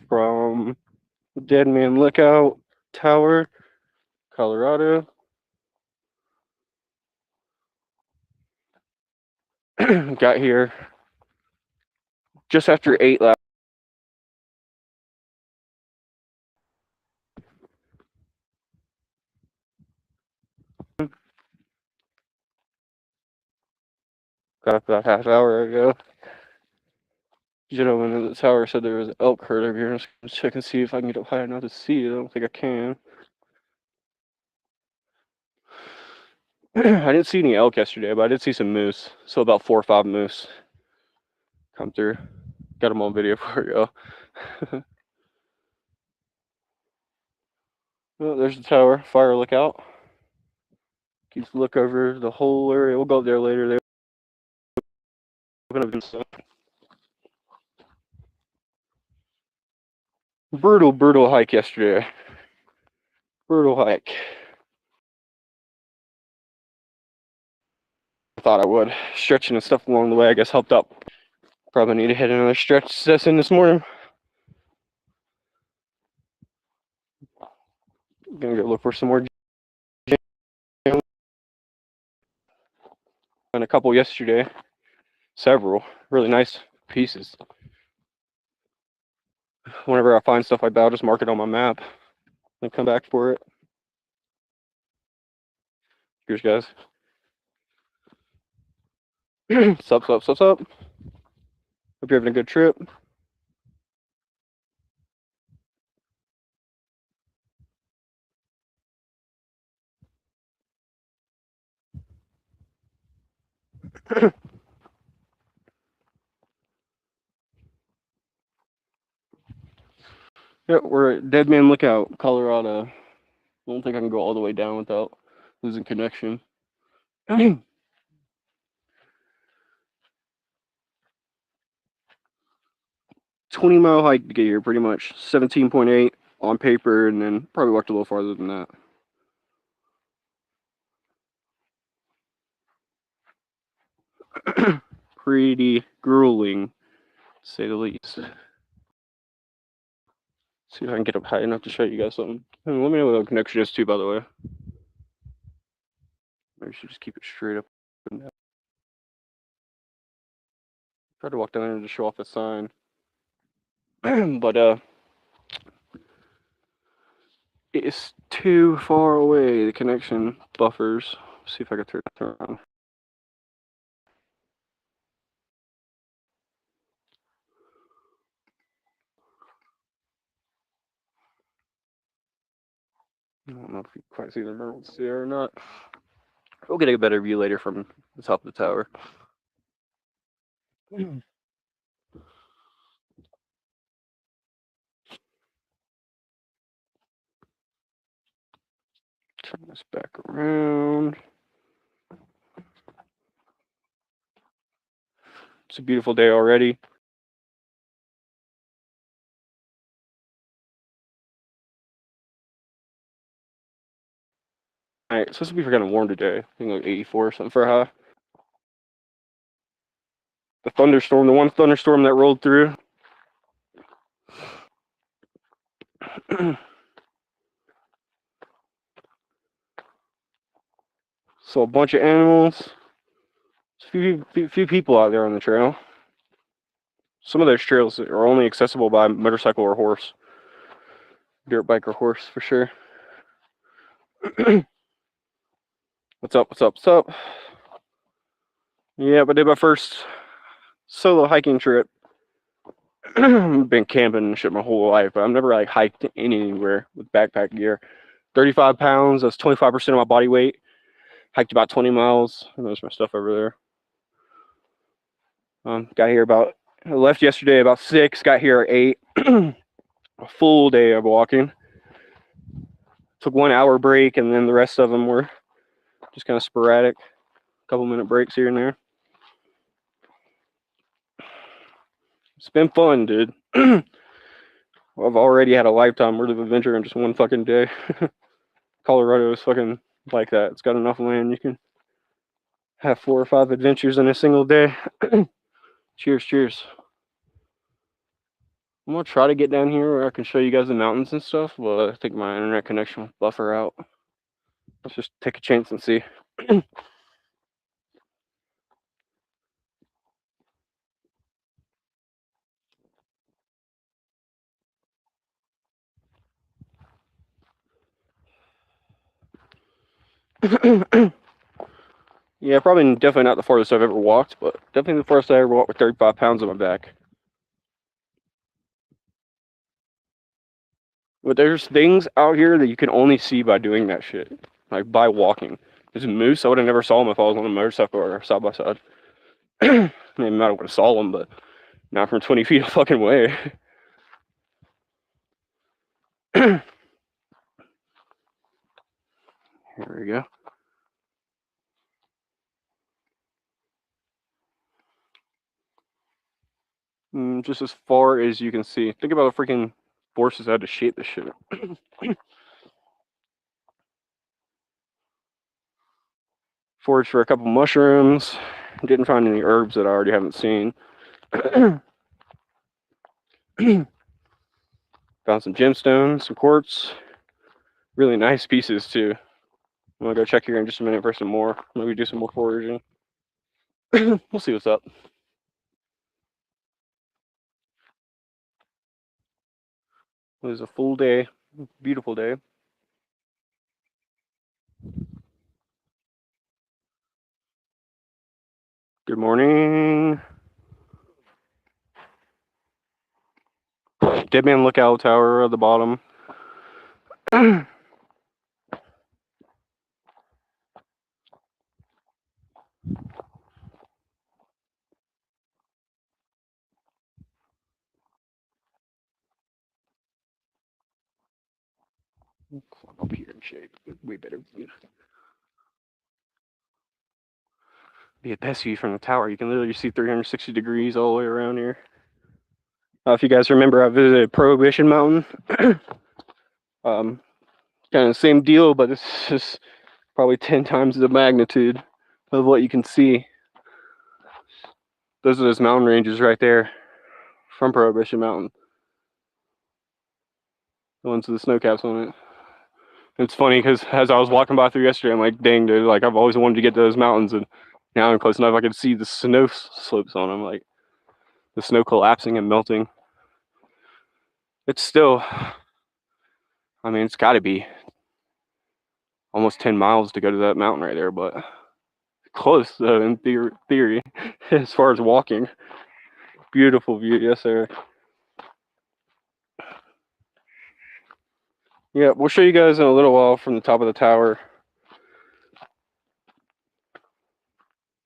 from Dead Man Lookout Tower, Colorado. Got here just after 8 last. Got up about half hour ago. Gentleman in the tower said there was an elk herd over here. I'm just gonna check and see if I can get up high enough to see it. I don't think I can. I didn't see any elk yesterday, but I did see some moose. So about 4 or 5 moose come through. Got them on video for you. Well, there's the tower. Fire lookout. Keeps look over the whole area. We'll go up there later. They're gonna do some brutal hike yesterday. Brutal hike. I thought I would. Stretching and stuff along the way, I guess, helped out. Probably need to hit another stretch session this morning. Gonna go look for some more. And a couple yesterday. Several really nice pieces. Whenever I find stuff like that, I'll just mark it on my map and come back for it. Cheers, guys. Sup. Hope you're having a good trip. Yeah, we're at Dead Man Lookout, Colorado. I don't think I can go all the way down without losing connection. 20-mile hike to get here, pretty much. 17.8 on paper, and then probably walked a little farther than that. Pretty grueling, to say the least. See if I can get up high enough to show you guys something. And let me know what the connection is too, by the way. Maybe I should just keep it straight up. Try to walk down there and just show off the sign. But it's too far away, the connection buffers. See if I can turn around. I don't know if you quite see the emeralds there or not. We'll get a better view later from the top of the tower. Turn this back around. It's a beautiful day already. Alright, it's supposed to be kind of warm today. I think like 84 or something for a high. The one thunderstorm that rolled through. So a bunch of animals. There's a few people out there on the trail. Some of those trails are only accessible by motorcycle or horse. Dirt bike or horse for sure. What's up? Yeah, but I did my first solo hiking trip. I've been camping and shit my whole life, but I've never like hiked anywhere with backpack gear. 35 pounds, that's 25% of my body weight. Hiked about 20 miles. There's my stuff over there. Got here I left yesterday about 6, got here at 8. A full day of walking. Took 1 hour break, and then the rest of them were just kind of sporadic. Couple minute breaks here and there. It's been fun, dude. I've already had a lifetime worth of adventure in just one fucking day. Colorado is fucking like that. It's got enough land. You can have 4 or 5 adventures in a single day. Cheers. I'm gonna try to get down here where I can show you guys the mountains and stuff, but I think my internet connection will buffer out. Let's just take a chance and see. Yeah, probably definitely not the farthest I've ever walked, but definitely the farthest I ever walked with 35 pounds on my back. But there's things out here that you can only see by doing that shit, like by walking. There's a moose. I would have never saw him if I was on a motorcycle or side by side. Maybe I might have saw him, but not from 20 feet a fucking way. Here we go. Just as far as you can see. Think about the freaking forces that had to shape this shit. Foraged for a couple mushrooms. Didn't find any herbs that I already haven't seen. Found some gemstones, some quartz. Really nice pieces too. I'm gonna go check here in just a minute for some more. Maybe do some more foraging. We'll see what's up. It was a full day, beautiful day. Good morning. Dead Man Lookout Tower at the bottom. Up here in shade. Way better view. Be a best view from the tower. You can literally see 360 degrees all the way around here. If you guys remember, I visited Prohibition Mountain. Kind of the same deal, but it's just probably 10 times the magnitude of what you can see. Those are those mountain ranges right there from Prohibition Mountain. The ones with the snow caps on it. It's funny because as I was walking by through yesterday, I'm like, dang, dude, like I've always wanted to get to those mountains, and now I'm close enough I can see the snow slopes on them, like the snow collapsing and melting. It's still, I mean, it's got to be almost 10 miles to go to that mountain right there, but close though in theory as far as walking. Beautiful view, yes sir. Yeah, we'll show you guys in a little while from the top of the tower.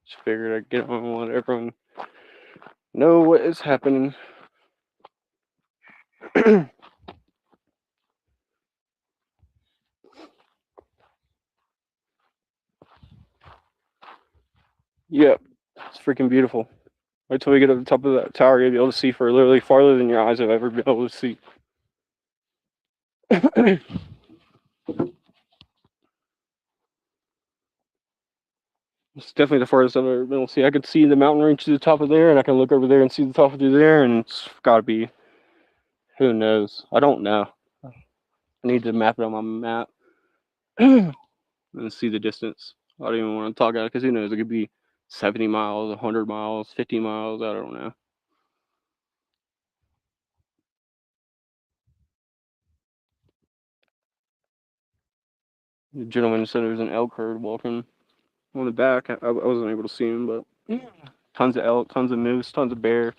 Just figured I'd get on and let everyone know what is happening. Yep, it's freaking beautiful. Wait till we get to the top of that tower, you'll be able to see for literally farther than your eyes have ever been able to see. It's definitely the farthest I've ever been able to see. I could see the mountain range to the top of there, and I can look over there and see the top of there, and it's gotta be, who knows? I don't know. I need to map it on my map and see the distance. I don't even want to talk about it because who knows? It could be 70 miles, 100 miles, 50 miles. I don't know. The gentleman said there was an elk herd walking on the back. I wasn't able to see him, but tons of elk, tons of moose, tons of bear,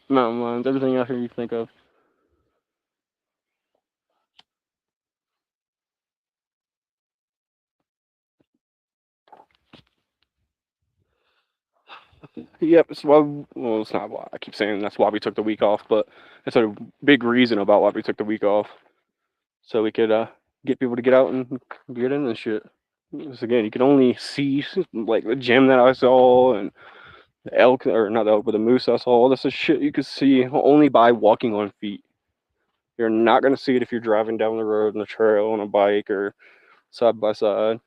mountain lions, everything out here you think of. Yep, it's why. Well, it's not why I keep saying that's why we took the week off, but it's a big reason about why we took the week off, so we could get people to get out and get in this shit. Because again, you can only see like the gem that I saw and the elk, or not the elk, but the moose I saw. All this is shit you could see only by walking on feet. You're not gonna see it if you're driving down the road on the trail on a bike or side by side.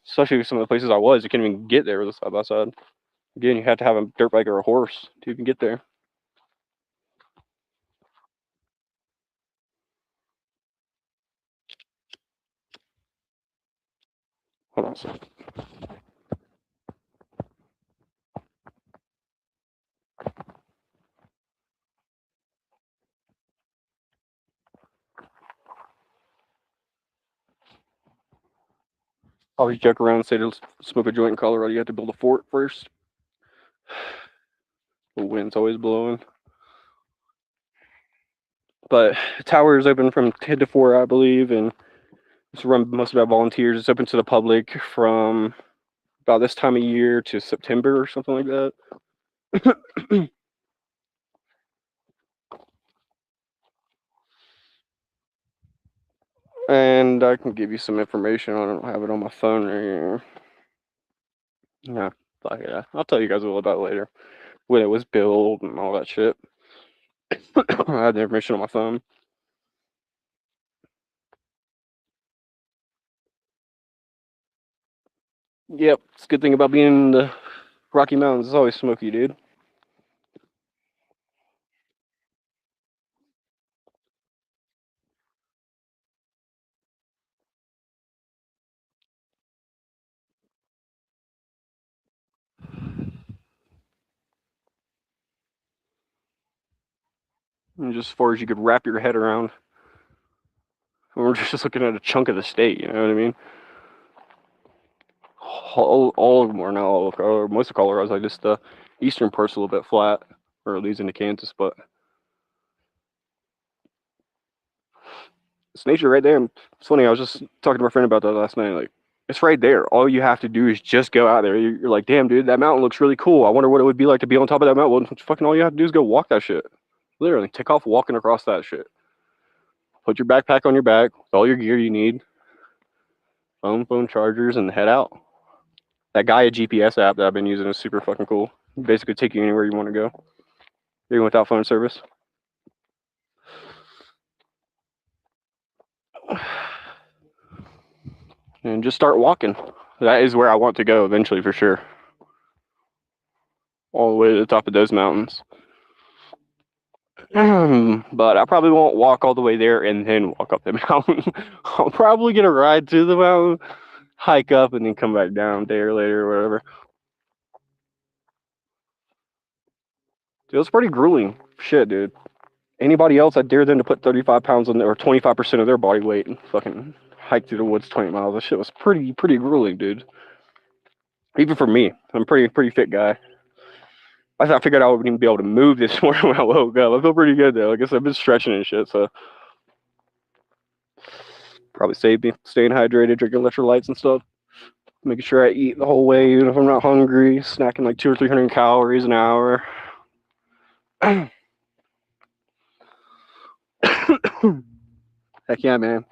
Especially some of the places I was, you can't even get there with a side by side. Again, you have to have a dirt bike or a horse to even get there. So. Always joke around and say to smoke a joint in Colorado, you have to build a fort first. The wind's always blowing. But the tower is open from 10 to 4, I believe, and it's run mostly by volunteers. It's open to the public from about this time of year to September or something like that. And I can give you some information. I don't have it on my phone right here. Yeah, fuck yeah. I'll tell you guys a little about it later. When it was built and all that shit. I have the information on my phone. Yep, it's a good thing about being in the Rocky Mountains. It's always smoky, dude. And just as far as you could wrap your head around. We're just looking at a chunk of the state, you know what I mean? All of them are now, or most of Colorado's like just the eastern part's a little bit flat, or it leads into Kansas, but it's nature right there. It's funny, I was just talking to my friend about that last night. Like, it's right there. All you have to do is just go out there. You're like, damn, dude, that mountain looks really cool. I wonder what it would be like to be on top of that mountain. Well, fucking all you have to do is go walk that shit. Literally, take off walking across that shit. Put your backpack on your back with all your gear you need, phone chargers, and head out. That Gaia GPS app that I've been using is super fucking cool. Basically, take you anywhere you want to go, even without phone service. And just start walking. That is where I want to go eventually, for sure. All the way to the top of those mountains. But I probably won't walk all the way there and then walk up the mountain. I'll probably get a ride to the mountain, hike up, and then come back down a day or later or whatever. Dude, it's pretty grueling. Shit, dude. Anybody else, I dare them to put 35 pounds on there, or 25% of their body weight and fucking hike through the woods 20 miles. That shit was pretty grueling, dude. Even for me, I'm a pretty fit guy. I figured I wouldn't even be able to move this morning when I woke up. I feel pretty good though. I guess I've been stretching and shit, so probably saved me staying hydrated, drinking electrolytes and stuff. Making sure I eat the whole way, even if I'm not hungry. Snacking like 200 or 300 calories an hour. Heck yeah, man.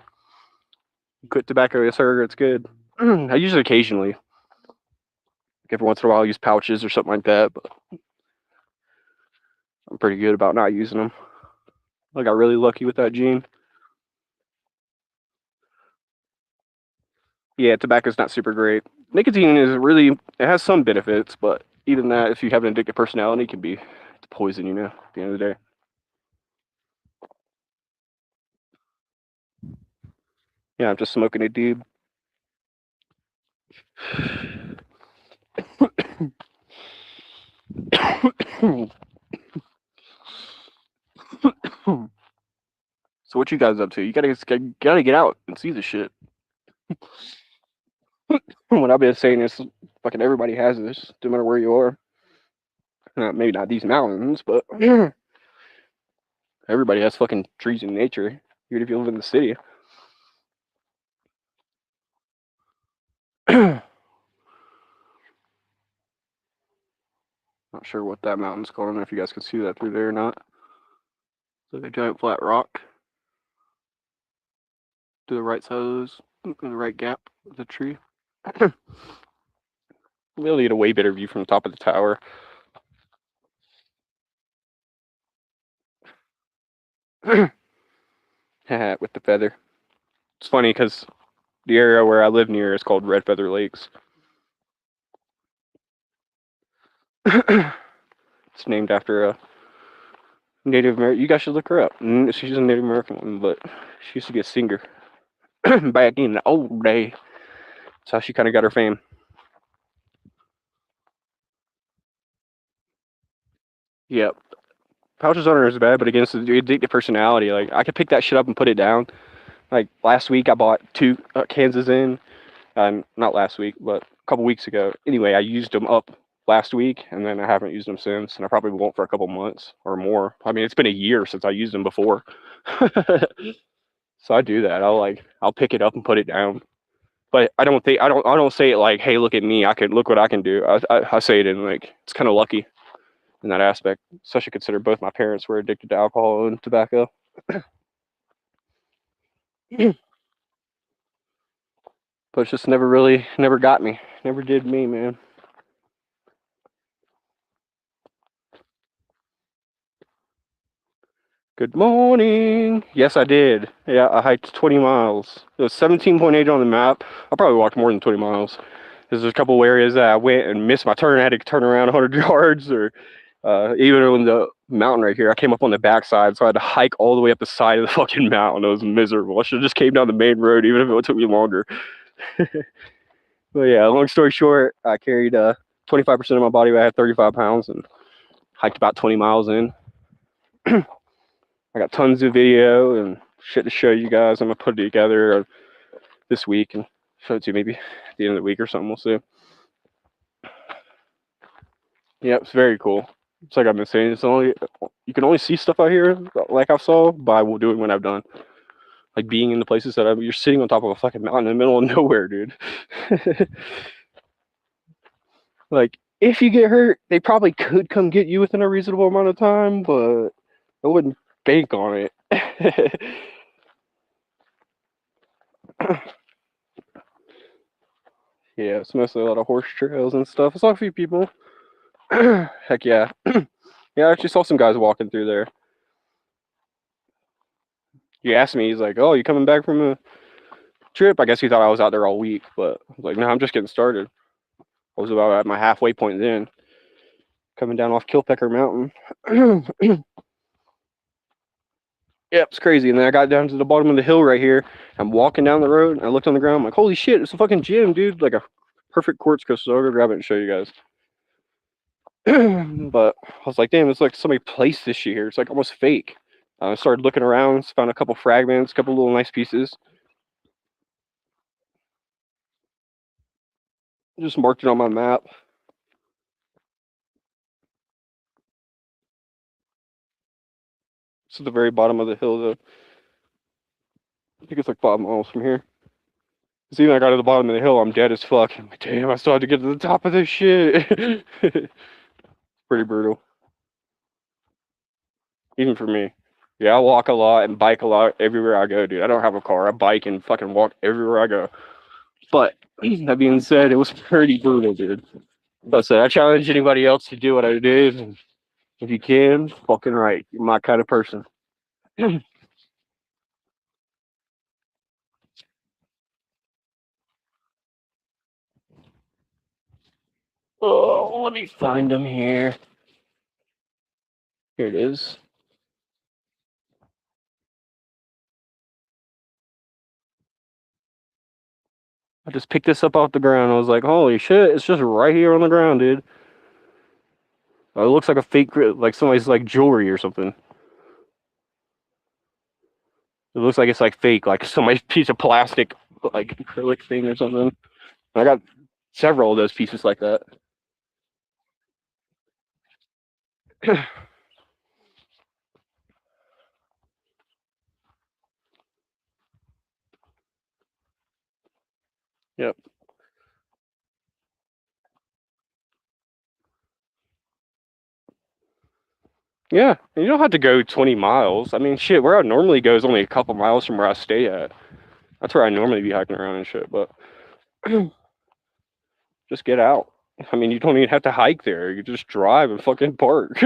Quit tobacco, yes sir. It's good. I use it occasionally. Like every once in a while, I use pouches or something like that, but I'm pretty good about not using them. I got really lucky with that gene. Yeah, tobacco's not super great. Nicotine is really, it has some benefits, but even that, if you have an addictive personality, it can be poison, you know, at the end of the day. Yeah, I'm just smoking it, dude. So what you guys up to? You gotta get out and see the shit. What I've been saying is, fucking everybody has this, no matter where you are. Maybe not these mountains, but everybody has fucking trees in nature, even if you live in the city. Not sure what that mountain's called. I don't know if you guys can see that through there or not. It's like a giant flat rock. To the right side of those, in the right gap of the tree. We'll get a way better view from the top of the tower. With the feather. It's funny because the area where I live near is called Red Feather Lakes. It's named after a Native American. You guys should look her up. She's a Native American woman, but she used to be a singer back in the old day. That's how she kind of got her fame. Yep. Pouches on her is bad, but against the addictive personality, like I could pick that shit up and put it down. Like last week, I bought 2 Kansas in. Not last week, but a couple weeks ago. Anyway, I used them up last week, and then I haven't used them since, and I probably won't for a couple months or more. I mean, it's been a year since I used them before. So I do that. I'll pick it up and put it down. But I don't say it like, hey, look at me. I can look what I can do. I say it in like it's kind of lucky in that aspect, especially consider both my parents were addicted to alcohol and tobacco. But it's just never got me. Never did me, man. Good morning. Yes, I did. Yeah, I hiked 20 miles. It was 17.8 on the map. I probably walked more than 20 miles. There's a couple areas that I went and missed my turn. I had to turn around 100 yards, or even on the mountain right here, I came up on the backside, so I had to hike all the way up the side of the fucking mountain. It was miserable. I should have just came down the main road, even if it took me longer. But yeah, long story short, I carried 25% of my body weight. I had 35 pounds and hiked about 20 miles in. I got tons of video and shit to show you guys. I'm gonna put it together this week and show it to you maybe at the end of the week or something. We'll see. Yeah, it's very cool. It's like I've been saying. It's only you can only see stuff out here like I saw by doing what I've done. Like being in the places that you're sitting on top of a fucking mountain in the middle of nowhere, dude. Like if you get hurt, they probably could come get you within a reasonable amount of time, but I wouldn't bank on it. Yeah, it's mostly a lot of horse trails and stuff. I saw a few people. Heck yeah. Yeah, I actually saw some guys walking through there. He asked me, he's like, oh, you coming back from a trip? I guess he thought I was out there all week, but I was like, no, I'm just getting started. I was about at my halfway point then, coming down off Kilpecker Mountain. Yep, it's crazy. And then I got down to the bottom of the hill right here. I'm walking down the road, and I looked on the ground. I'm like, holy shit, it's a fucking gym, dude. Like a perfect quartz crystal. So I'll go grab it and show you guys. But I was like, damn, it's like somebody placed this shit here. It's like almost fake. I started looking around, found a couple fragments, a couple little nice pieces. Just marked it on my map. It's at the very bottom of the hill, though. I think it's like 5 miles from here. Cause even I got to the bottom of the hill, I'm dead as fuck. I'm like, damn, I still had to get to the top of this shit. Pretty brutal. Even for me. Yeah, I walk a lot and bike a lot everywhere I go, dude. I don't have a car. I bike and fucking walk everywhere I go. But that being said, it was pretty brutal, dude. But I said, I challenge anybody else to do what I did. And if you can, fucking right. You're my kind of person. Oh, let me find them here. Here it is. I just picked this up off the ground. I was like, holy shit, it's just right here on the ground, dude. It looks like a fake, like somebody's like jewelry or something. It looks like it's like fake, like somebody's piece of plastic, like acrylic thing or something. And I got several of those pieces like that. Yep. Yeah, and you don't have to go 20 miles. I mean, shit, where I normally go is only a couple miles from where I stay at. That's where I normally be hiking around and shit, but just get out. I mean, you don't even have to hike there. You just drive and fucking park.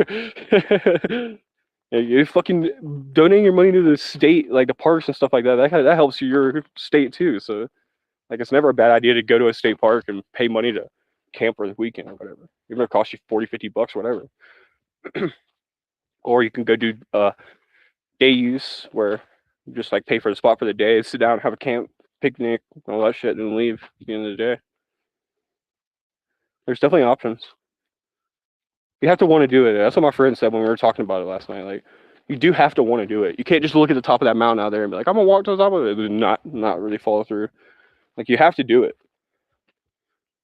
You fucking donating your money to the state, like the parks and stuff like that. That helps your state too. So, like, it's never a bad idea to go to a state park and pay money to camp for the weekend or whatever. Even if it costs you 40, 50 bucks, whatever. Or you can go do day use where you just like pay for the spot for the day, sit down, have a camp picnic, all that shit, and leave at the end of the day. There's definitely options. You have to want to do it. That's what my friend said when we were talking about it last night. Like, you do have to want to do it. You can't just look at the top of that mountain out there and be like, I'm gonna walk to the top of it, and not really follow through. Like, you have to do it.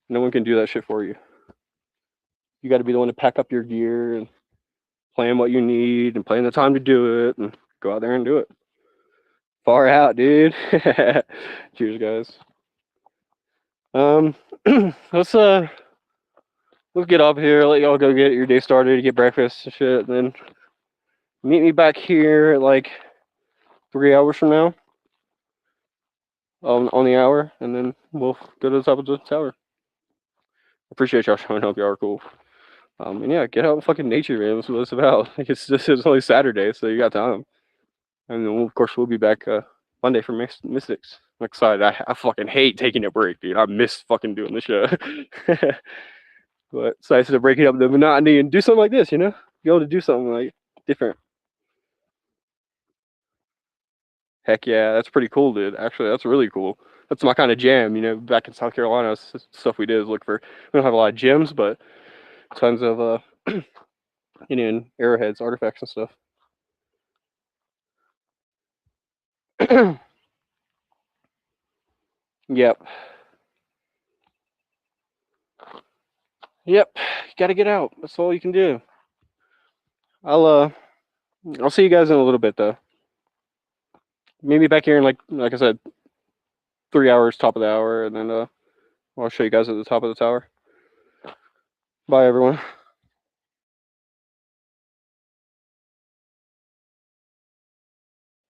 No one can do that shit for you. You got to be the one to pack up your gear and plan what you need and plan the time to do it and go out there and do it. Far out, dude. Cheers, guys. Let's get up here. Let y'all go get your day started, get breakfast and shit, and then meet me back here at like 3 hours from now. On the hour, and then we'll go to the top of the tower. Appreciate y'all showing up. Y'all are cool. And yeah, get out in fucking nature, man. That's what it's about. Like, it's only Saturday, so you got time. And then, of course, we'll be back Monday for Mystics. I'm excited. I fucking hate taking a break, dude. I miss fucking doing the show. But it's nice to break it up the monotony and do something like this, you know? Be able to do something like different. Heck yeah, that's pretty cool, dude. Actually, that's really cool. That's my kind of jam, you know. Back in South Carolina, stuff we did is look for. We don't have a lot of gyms, but tons of Indian arrowheads, artifacts, and stuff. Yep. Yep. You gotta get out. That's all you can do. I'll see you guys in a little bit though. Maybe back here in like I said, 3 hours, top of the hour, and then I'll show you guys at the top of the tower. Bye everyone.